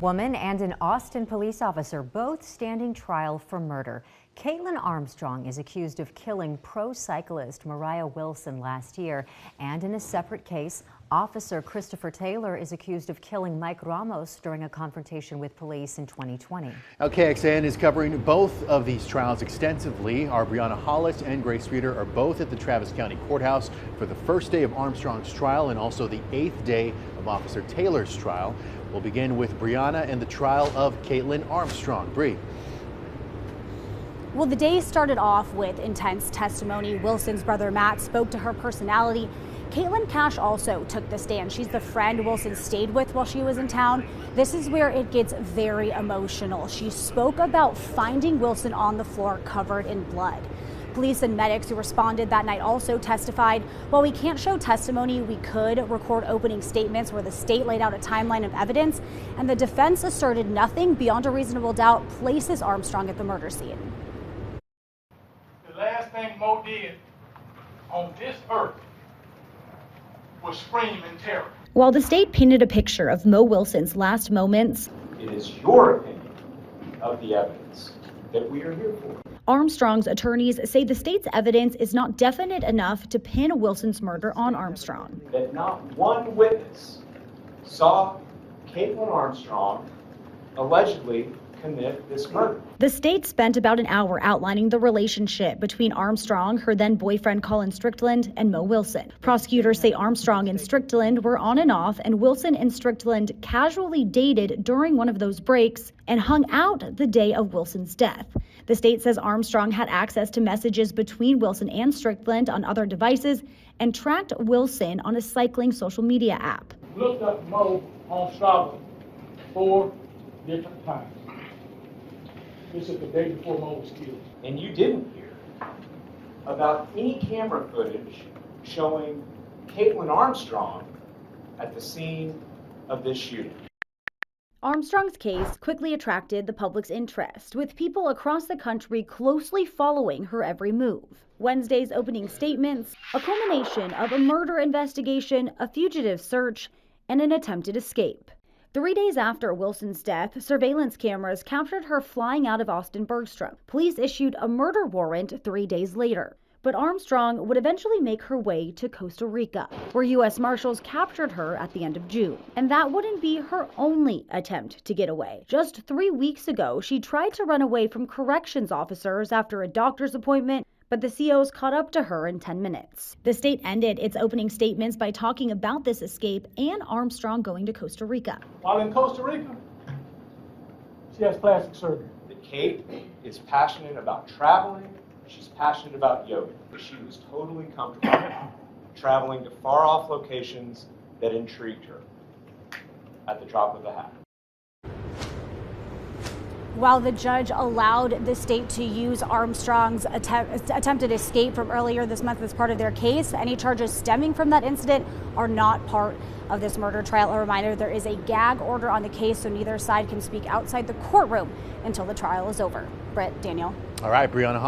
Woman and an Austin police officer both standing trial for murder. Kaitlin Armstrong is accused of killing pro cyclist Moriah Wilson last year. And in a separate case, Officer Christopher Taylor is accused of killing Mike Ramos during a confrontation with police in 2020. Now, KXAN is covering both of these trials extensively. Our Brianna Hollis and Grace Reeder are both at the Travis County Courthouse for the first day of Armstrong's trial and also the 8th day of Officer Taylor's trial. We'll begin with Brianna and the trial of Kaitlin Armstrong. Bree. Well, the day started off with intense testimony. Wilson's brother Matt spoke to her personality. Caitlin Cash also took the stand. She's the friend Wilson stayed with while she was in town. This is where it gets very emotional. She spoke about finding Wilson on the floor covered in blood. Police and medics who responded that night also testified. While we can't show testimony, we could record opening statements where the state laid out a timeline of evidence, and the defense asserted nothing beyond a reasonable doubt places Armstrong at the murder scene. The last thing Mo did on this earth was scream in terror. While the state painted a picture of Mo Wilson's last moments, it is your opinion of the evidence that we are here for. Armstrong's attorneys say the state's evidence is not definite enough to pin Wilson's murder on Armstrong. That not one witness saw Kaitlin Armstrong allegedly commit this murder. The state spent about an hour outlining the relationship between Armstrong, her then boyfriend Colin Strickland, and Mo Wilson. Prosecutors say Armstrong and Strickland were on and off, and Wilson and Strickland casually dated during one of those breaks and hung out the day of Wilson's death. The state says Armstrong had access to messages between Wilson and Strickland on other devices and tracked Wilson on a cycling social media app. Looked up Mo on Strava 4 different times. This is the day before Mo was killed. And you didn't hear about any camera footage showing Kaitlin Armstrong at the scene of this shooting. Armstrong's case quickly attracted the public's interest, with people across the country closely following her every move. Wednesday's opening statements, a culmination of a murder investigation, a fugitive search, and an attempted escape. 3 days after Wilson's death, surveillance cameras captured her flying out of Austin Bergstrom. Police issued a murder warrant 3 days later. But Armstrong would eventually make her way to Costa Rica, where U.S. Marshals captured her at the end of June. And that wouldn't be her only attempt to get away. Just 3 weeks ago, she tried to run away from corrections officers after a doctor's appointment, but the COs caught up to her in 10 minutes. The state ended its opening statements by talking about this escape and Armstrong going to Costa Rica. While in Costa Rica, she has plastic surgery. Kate is passionate about traveling. She's passionate about yoga. She was totally comfortable traveling to far-off locations that intrigued her at the drop of a hat. While the judge allowed the state to use Armstrong's attempted escape from earlier this month as part of their case, any charges stemming from that incident are not part of this murder trial. A reminder, there is a gag order on the case, so neither side can speak outside the courtroom until the trial is over. Brett, Daniel. All right, Brianna Hollis.